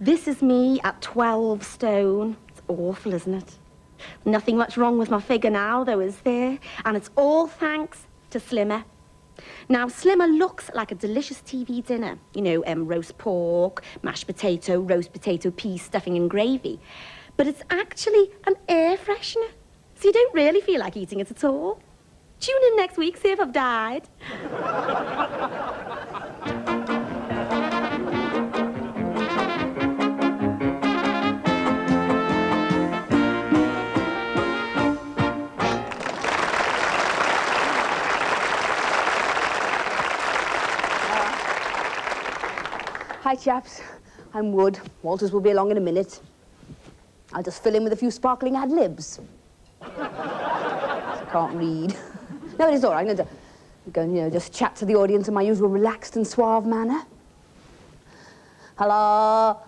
This is me at 12 stone. It's awful, isn't it? Nothing much wrong with my figure now, though, is there? And it's all thanks to Slimmer. Now, Slimmer looks like a delicious TV dinner. You know, roast pork, mashed potato, roast potato, peas, stuffing and gravy. But it's actually an air freshener. So you don't really feel like eating it at all. Tune in next week, see if I've died. Hi, chaps. I'm Wood. Walters will be along in a minute. I'll just fill in with a few sparkling ad-libs. I can't read. No, it is all right. I'm going to, just chat to the audience in my usual relaxed and suave manner. Hello?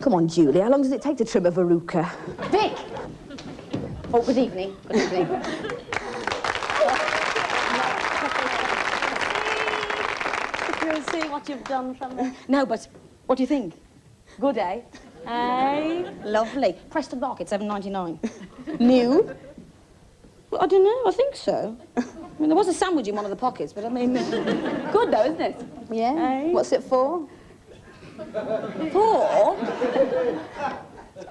Come on, Julie. How long does it take to trim a verruca? Vic! Oh, good evening. Good evening. See what you've done from there. No, but what do you think? Good, eh? Eh? Lovely. Preston Market, £7.99. New? Well, I don't know. I think so. I mean, there was a sandwich in one of the pockets, but I mean, good though, isn't it? Yeah. Eh? What's it for? 4?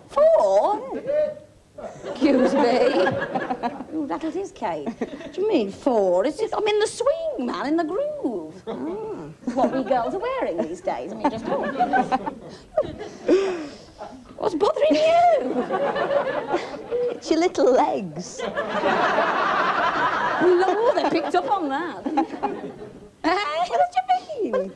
4? Excuse me. Ooh, rattled his cage. What do you mean 4? It's just, I'm in the swing, man, in the groove. Oh. What we girls are wearing these days. I mean, just look. What's bothering you? It's your little legs. Lord, they picked up on that. Hey, what do you mean?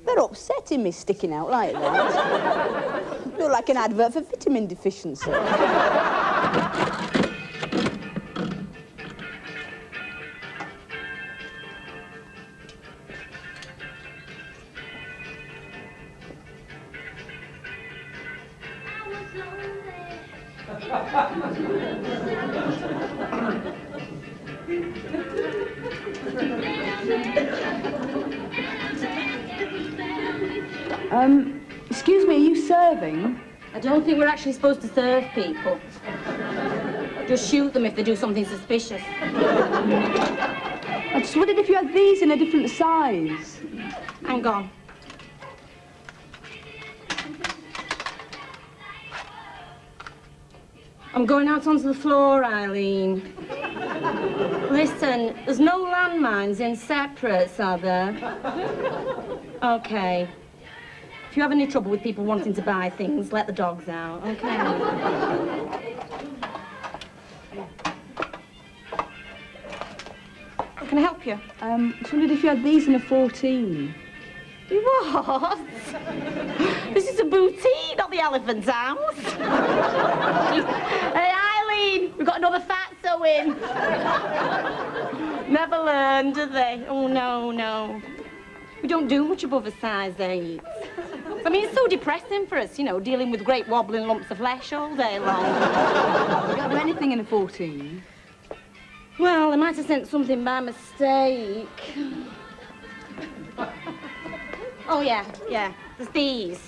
They're upsetting me sticking out like that. Look like an advert for vitamin deficiency. Excuse me, are you serving? I don't think we're actually supposed to serve people. Just shoot them if they do something suspicious. I just wondered if you had these in a different size. Hang on. I'm going out onto the floor, Eileen. Listen, there's no landmines in separates, are there? OK. If you have any trouble with people wanting to buy things, let the dogs out, OK? Can I help you? I just wondered if you had these in a 14. What? This is a boutique, not the elephant's house. Hey, Eileen, we've got another fatso in. Never learn, do they? Oh, no, no. We don't do much above a size 8. I mean, it's so depressing for us, dealing with great wobbling lumps of flesh all day long. You don't have anything in a 14? Well, they might have sent something by mistake. Oh, yeah. There's these.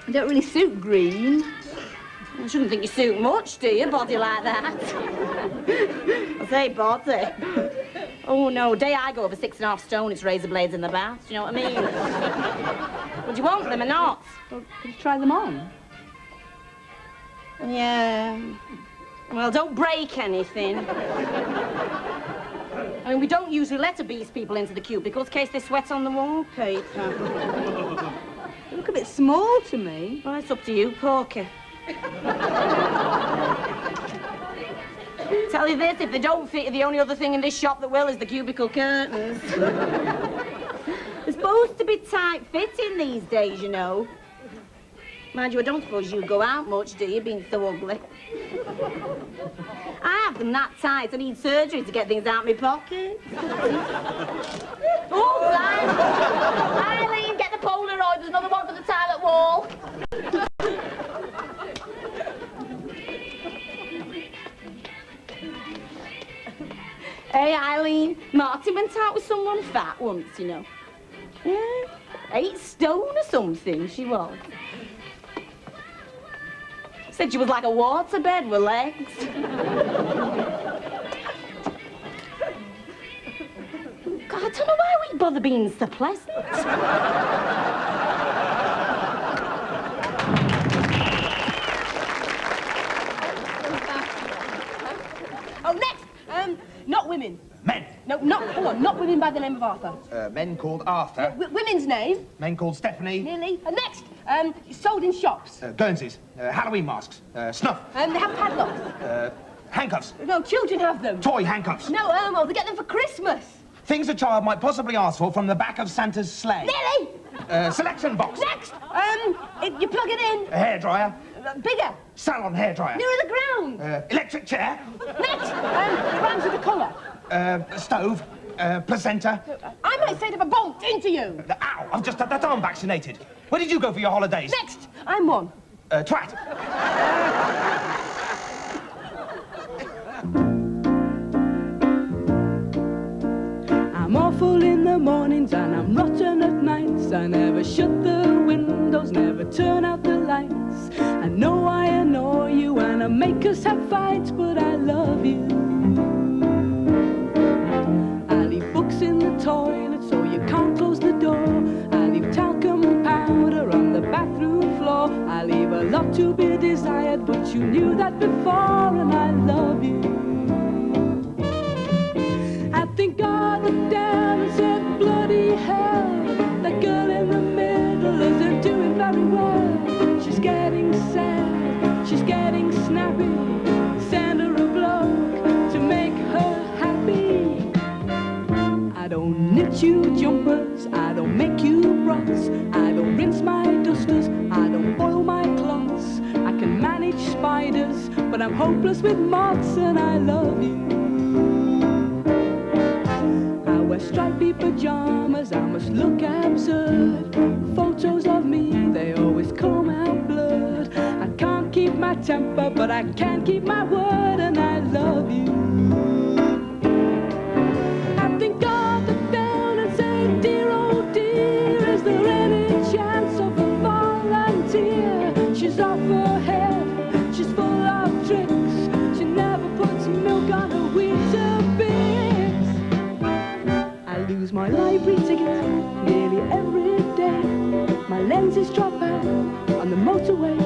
You don't really suit green. I shouldn't think you suit much, do you, body like that? I say body. Oh, no, day I go over 6.5 stone, it's razor blades in the bath. Do you know what I mean? Would you want them or not? Well, could you try them on? Yeah. Well, don't break anything. I mean, we don't usually let obese people into the cubicles in case they sweat on the wallpaper. They look a bit small to me. Well, it's up to you, Porky. Tell you this, if they don't fit, the only other thing in this shop that will is the cubicle curtains. They're supposed to be tight-fitting these days, Mind you, I don't suppose you go out much, do you, being so ugly? I have them that tight. I need surgery to get things out of my pocket. Oh, Eileen, get the Polaroid. There's another one for the toilet wall. Hey, Eileen, Martin went out with someone fat once, Yeah? 8 stone or something, she was. Said she was like a waterbed with legs. God, I don't know why we bother being so pleasant. Oh, next! Not women. Men. No, not women by the name of Arthur. Men called Arthur. Women's name. Men called Stephanie. Nearly. Next! Sold in shops. Guernseys. Halloween masks. Snuff. They have padlocks. Handcuffs. No, children have them. Toy handcuffs. No, well, they get them for Christmas. Things a child might possibly ask for from the back of Santa's sleigh. Nearly! Selection box. Next! You plug it in. A hairdryer. Bigger. Salon hairdryer. Nearer the ground. Electric chair. Next! It rhymes with a colour. Stove. Placenta. I might say it if I bumped into you. Ow! I've just had that arm vaccinated. Where did you go for your holidays? Next! I'm one. Twat. I'm awful in the mornings and I'm rotten at nights. I never shut the windows, never turn out the lights. I know I annoy you and I make us have fights, but I love you. I leave books in the toilet so you can't close the door. I leave talcum powder on the bathroom floor. I leave a lot to be desired, but you knew that before, and I love you. I think God looked down and said, bloody hell, that girl in the middle isn't doing very well. She's getting sad, she's getting snappy. Send her a bloke to make her happy. I don't knit you jumpers, I don't make you broths, I don't rinse my dusters, I don't boil my cloths. I can manage spiders, but I'm hopeless with moths, and I love you. I wear stripy pajamas, I must look absurd. Photos of me, they always come out blurred. I can't keep my temper, but I can keep my word, and I love you. I think God looked down and said, dear, oh dear, is there any chance of a volunteer? She's off her head, she's full of tricks. She never puts milk on her Weetabix. I lose my library ticket nearly every day. My lenses drop out on the motorway.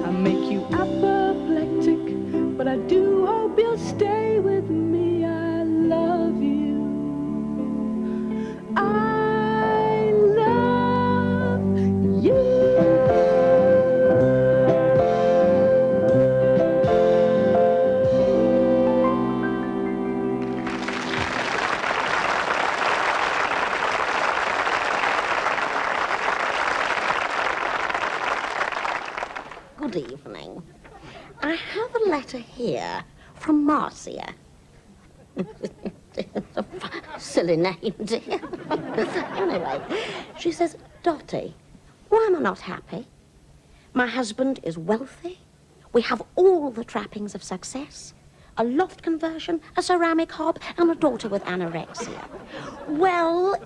I make you apoplectic, but I do hope you'll stay with me. I love you. I love you. Good evening. I have a letter here from Marcia. Silly name, dear. Anyway, she says, Dottie, why am I not happy? My husband is wealthy. We have all the trappings of success. A loft conversion, a ceramic hob, and a daughter with anorexia. Well,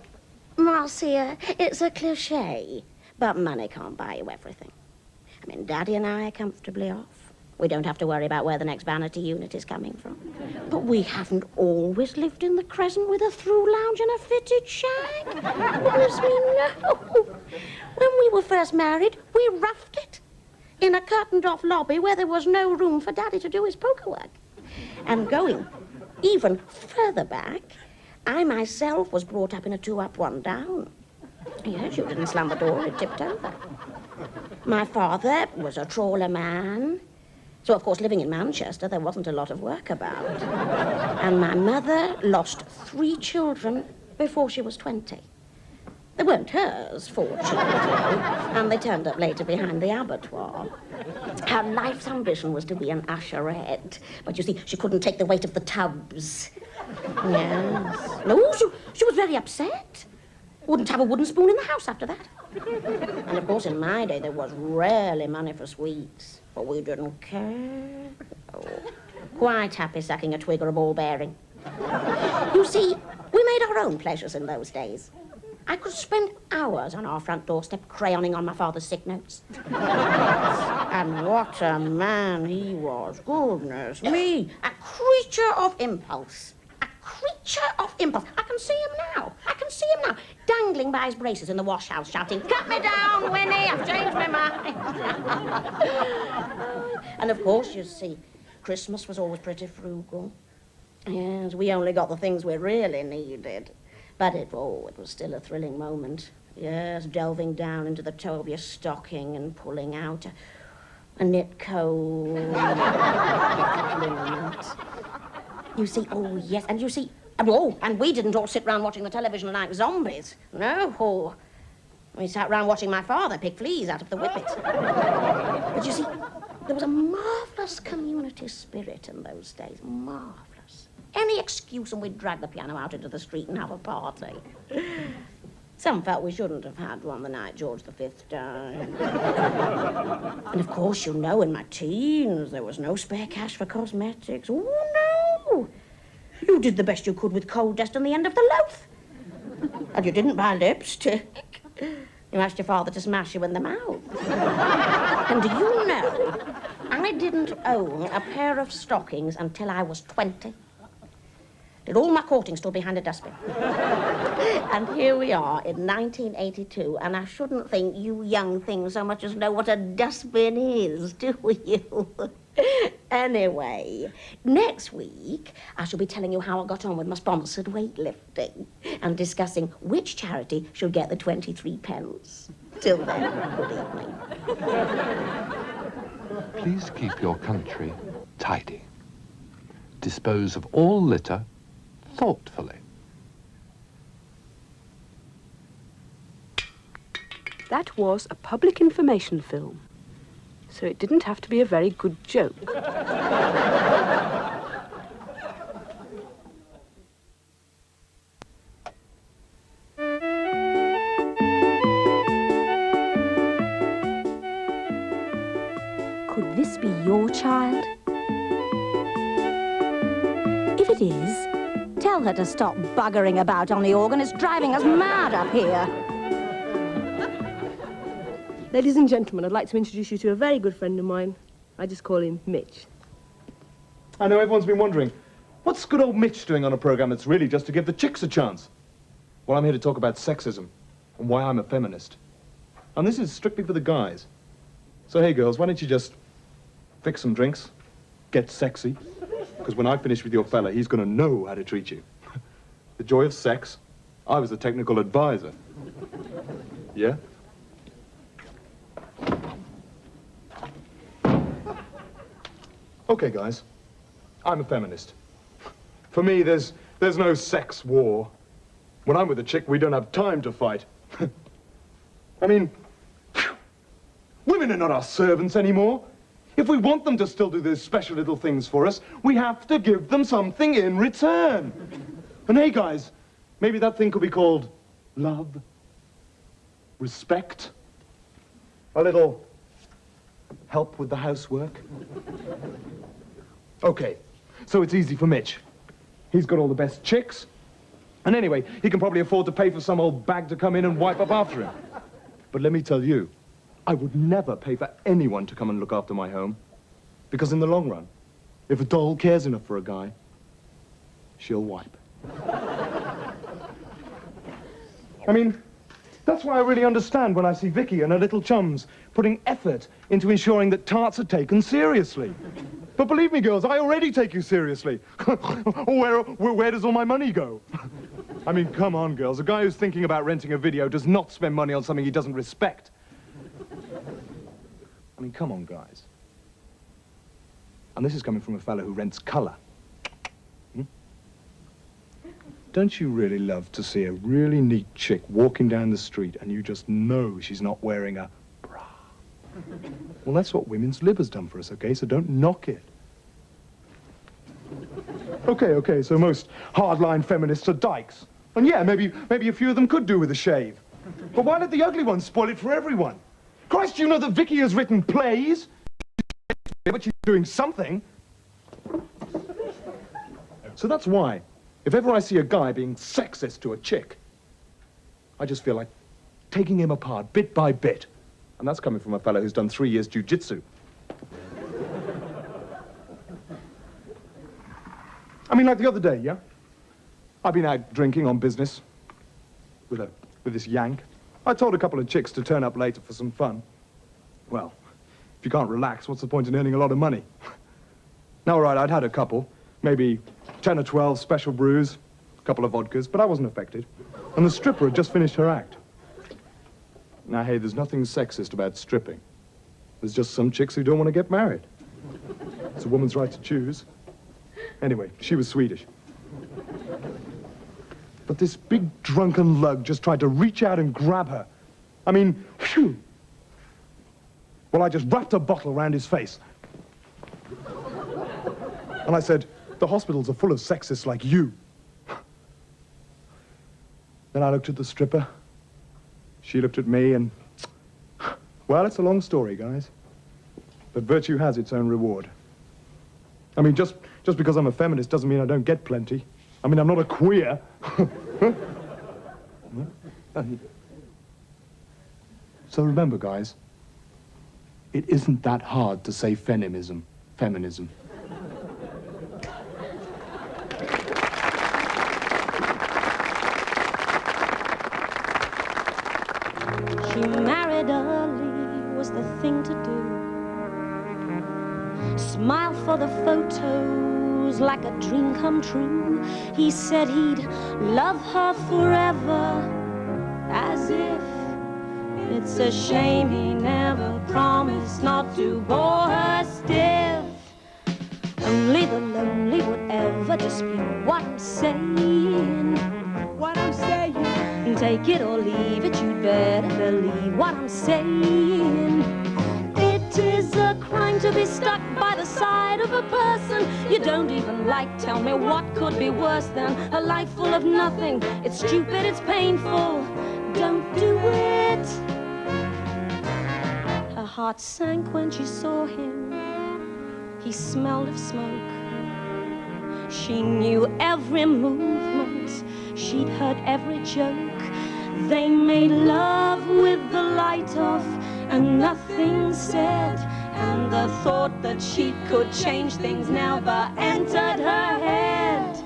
Marcia, it's a cliché, but money can't buy you everything. I mean, Daddy and I are comfortably off. We don't have to worry about where the next vanity unit is coming from. But we haven't always lived in the Crescent with a through lounge and a fitted shack. Goodness me, no. When we were first married, we roughed it in a curtained-off lobby where there was no room for Daddy to do his poker work. And going even further back, I myself was brought up in a 2-up, 1-down. Yes, you didn't slam the door, it tipped over. My father was a trawler man. So, of course, living in Manchester, there wasn't a lot of work about. And my mother lost 3 children before she was 20. They weren't hers, fortunately, and they turned up later behind the abattoir. Her life's ambition was to be an usherette, but you see, she couldn't take the weight of the tubs. Yes. No, she was very upset. Wouldn't have a wooden spoon in the house after that. And, of course, in my day, there was rarely money for sweets. But we didn't care. Oh, quite happy sucking a twig or a ball bearing. You see, we made our own pleasures in those days. I could spend hours on our front doorstep crayoning on my father's sick notes. And what a man he was. Goodness me. A creature of impulse. A creature of impulse. I can see him now. I can see him now. Dangling by his braces in the wash house, shouting, "Cut me down, Winnie, I've changed my mind." And of course, you see, Christmas was always pretty frugal. Yes, we only got the things we really needed. But it was still a thrilling moment. Yes, delving down into the toe of your stocking and pulling out a knit coat. You see, oh, yes, and you see, and we didn't all sit round watching the television like zombies. No. We sat round watching my father pick fleas out of the whippet. But you see, there was a marvellous community spirit in those days. Marvellous. Any excuse and we'd drag the piano out into the street and have a party. Some felt we shouldn't have had one the night George V died. And of course, you know, in my teens, there was no spare cash for cosmetics. Oh, no! You did the best you could with coal dust on the end of the loaf. And you didn't buy lipstick. You asked your father to smash you in the mouth. And do you know, I didn't own a pair of stockings until I was 20. Did all my courting stood behind a dustbin. And here we are in 1982, and I shouldn't think you young things so much as know what a dustbin is, do you? Anyway, next week, I shall be telling you how I got on with my sponsored weightlifting and discussing which charity should get the 23 pence. Till then, good evening. Please keep your country tidy. Dispose of all litter thoughtfully. That was a public information film, so it didn't have to be a very good joke. Could this be your child? If it is, tell her to stop buggering about on the organ. It's driving us mad up here. Ladies and gentlemen, I'd like to introduce you to a very good friend of mine. I just call him Mitch. I know everyone's been wondering, what's good old Mitch doing on a program that's really just to give the chicks a chance? Well, I'm here to talk about sexism and why I'm a feminist. And this is strictly for the guys. So, hey, girls, why don't you just fix some drinks, get sexy, because when I finish with your fella, he's going to know how to treat you. The joy of sex, I was the technical advisor. Yeah? Okay, guys, I'm a feminist. For me, there's no sex war. When I'm with a chick, we don't have time to fight. I mean, women are not our servants anymore. If we want them to still do those special little things for us, we have to give them something in return. And hey, guys, maybe that thing could be called love, respect, a little help with the housework. Okay, so it's easy for Mitch. He's got all the best chicks. And anyway, he can probably afford to pay for some old bag to come in and wipe up after him. But let me tell you, I would never pay for anyone to come and look after my home. Because in the long run, if a doll cares enough for a guy, she'll wipe. I mean, that's why I really understand when I see Vicky and her little chums putting effort into ensuring that tarts are taken seriously. But believe me, girls, I already take you seriously. Where does all my money go? I mean, come on, girls. A guy who's thinking about renting a video does not spend money on something he doesn't respect. I mean, come on, guys. And this is coming from a fellow who rents colour. Don't you really love to see a really neat chick walking down the street and you just know she's not wearing a bra? Well, that's what Women's Lib has done for us, okay? So don't knock it. Okay, so most hardline feminists are dykes. And yeah, maybe a few of them could do with a shave. But why let the ugly ones spoil it for everyone? Christ, you know that Vicky has written plays, but she's doing something. So that's why, if ever I see a guy being sexist to a chick, I just feel like taking him apart, bit by bit. And that's coming from a fellow who's done 3 years jiu-jitsu. I mean, like the other day, yeah? I've been out drinking on business with this Yank. I told a couple of chicks to turn up later for some fun. Well, if you can't relax, what's the point in earning a lot of money? Now, all right, I'd had a couple, maybe 10 or 12 special brews, a couple of vodkas, but I wasn't affected. And the stripper had just finished her act. Now, hey, there's nothing sexist about stripping. There's just some chicks who don't want to get married. It's a woman's right to choose. Anyway, she was Swedish. But this big drunken lug just tried to reach out and grab her. I mean, phew. Well, I just wrapped a bottle around his face. And I said, the hospitals are full of sexists like you. Then I looked at the stripper. She looked at me and... Well, it's a long story, guys. But virtue has its own reward. I mean, just because I'm a feminist doesn't mean I don't get plenty. I mean, I'm not a queer. So remember, guys, it isn't that hard to say feminism. She married early was the thing to do. Smile for the photos like a dream come true. He said he'd love her forever, as if it's a shame he never promised not to bore her stiff. Only the lonely would ever dispute what I'm saying. What I'm saying. Take it or leave it, you'd better believe what I'm saying. It is a crime to be stuck by the side of a person you don't even like. Tell me what could be worse than a life full of nothing. It's stupid, it's painful, don't do it. Her heart sank when she saw him. He smelled of smoke. She knew every movement, she'd heard every joke. They made love with the light off and nothing said. And the thought that she could change things never entered her head.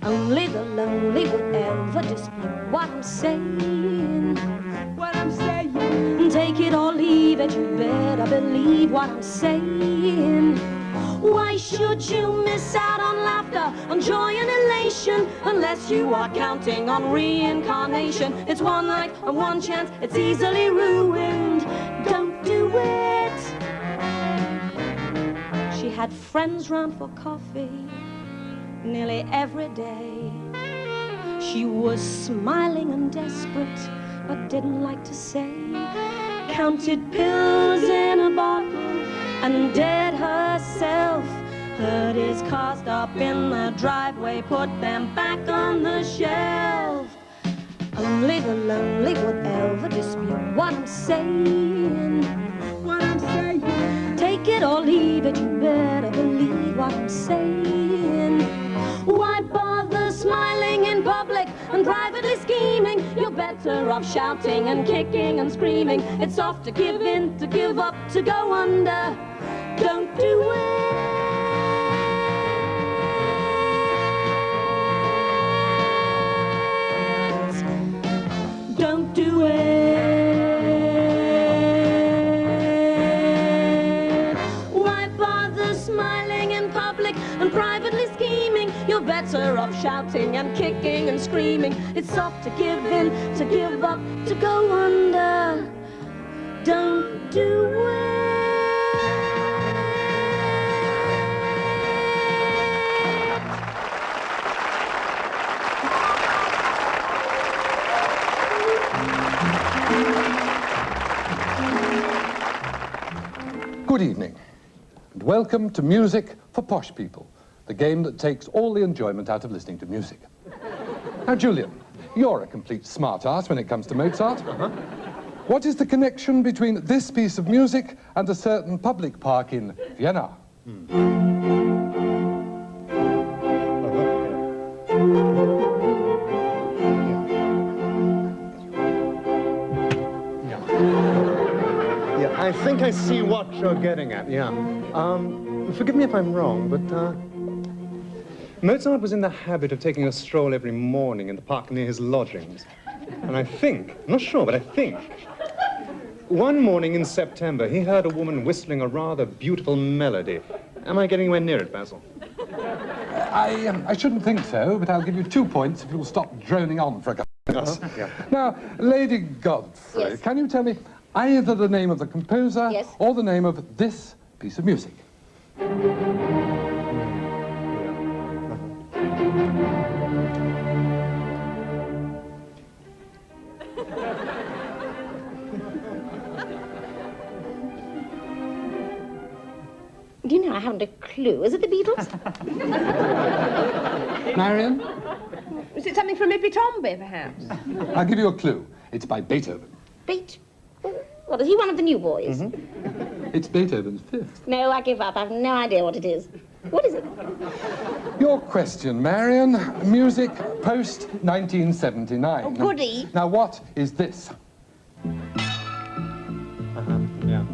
Only the lonely would ever dispute what I'm saying. What I'm saying. Take it or leave it, you better believe what I'm saying. Why should you miss out on laughter, on joy and elation, unless you are counting on reincarnation? It's one night and one chance, it's easily ruined. Don't do it. She had friends round for coffee nearly every day. She was smiling and desperate, but didn't like to say. Counted pills in a bottle and dead herself. Heard his car stop in the driveway, put them back on the shelf. Only the lonely would ever dispute what I'm saying. What I'm saying. Take it or leave it, you better believe what I'm saying. Why bother smiling in public and privately scheming? You're better off shouting and kicking and screaming. It's off to give in, to give up, to go under. Don't do it. Don't do it. Why bother smiling in public and privately scheming? You're better off shouting and kicking and screaming. It's off to give in, to give up, to go under. Don't do it. Good evening, and welcome to Music for Posh People, the game that takes all the enjoyment out of listening to music. Now, Julian, you're a complete smart-ass when it comes to Mozart. What is the connection between this piece of music and a certain public park in Vienna? I think I see what you're getting at, yeah. Forgive me if I'm wrong, but, Mozart was in the habit of taking a stroll every morning in the park near his lodgings. And I think, I'm not sure, but I think, one morning in September, he heard a woman whistling a rather beautiful melody. Am I getting anywhere near it, Basil? I shouldn't think so, but I'll give you 2 points if you'll stop droning on for a couple of minutes. Yeah. Now, Lady Godfrey, Yes. can you tell me either the name of the composer Yes. or the name of this piece of music? Do you know, I haven't a clue. Is it the Beatles? Marion, Is it something from Hippie Tomby, perhaps? I'll give you a clue. It's by Beethoven. What, is he one of the new boys? It's Beethoven's fifth. No, I give up. I have no idea what it is. What is it? Your question, Marion. Music post-1979. Oh, goody. Now, what is this? Yeah.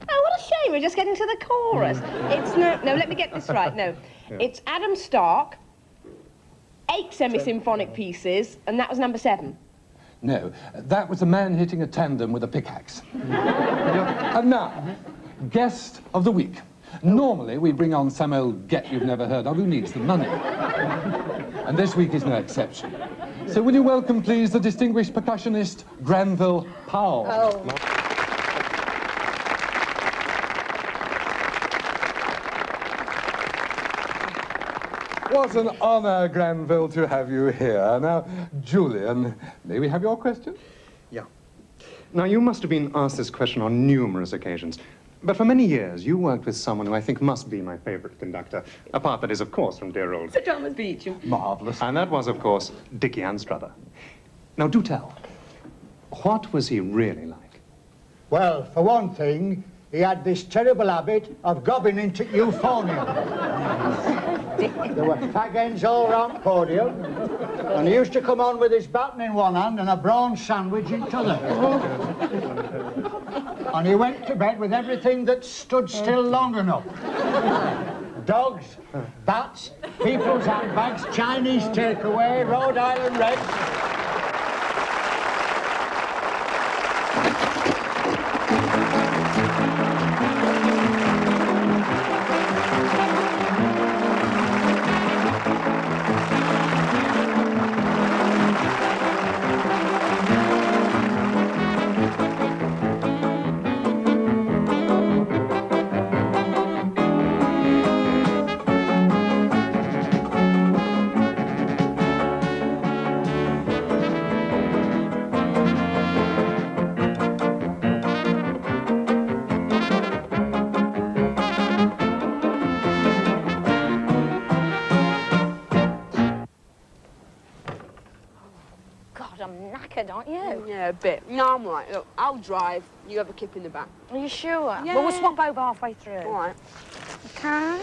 Oh, what a shame. We're just getting to the chorus. It's no, let me get this right. No, it's Adam Stark, 8 semi-symphonic pieces, and that was number 7. No, that was a man hitting a tandem with a pickaxe. And now, guest of the week. Normally, we bring on some old get you've never heard of who needs the money. And this week is no exception. So will you welcome, please, the distinguished percussionist, Granville Powell. Oh. What an honour, Granville, to have you here. Now, Julian, may we have your question? Yeah. Now, you must have been asked this question on numerous occasions. But for many years, you worked with someone who I think must be my favourite conductor. Apart, that is, of course, from dear old... Sir Thomas Beecham. Marvellous. And that was, of course, Dickie Anstruther. Now, do tell. What was he really like? Well, for one thing, he had this terrible habit of gobbing into euphonium. There were fag ends all round the podium, and he used to come on with his baton in one hand and a brawn sandwich in t'other. And he went to bed with everything that stood still long enough. Dogs, bats, people's handbags, Chinese takeaway, Rhode Island Reds. Aren't you? Yeah, a bit. No, I'm all right. Look, I'll drive. You have a kip in the back. Are you sure? Yeah. Well, we'll swap over halfway through. All right. Okay.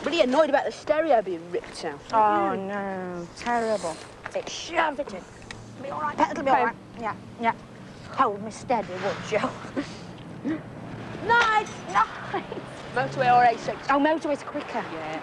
Really annoyed about the stereo being ripped out. Oh, no. Terrible. It shoved it in. It'll be all right, Pet. It'll be all right. Yeah, yeah. Hold me steady, would you? Nice, nice. Motorway or A6? Oh, motorway's quicker. Yeah.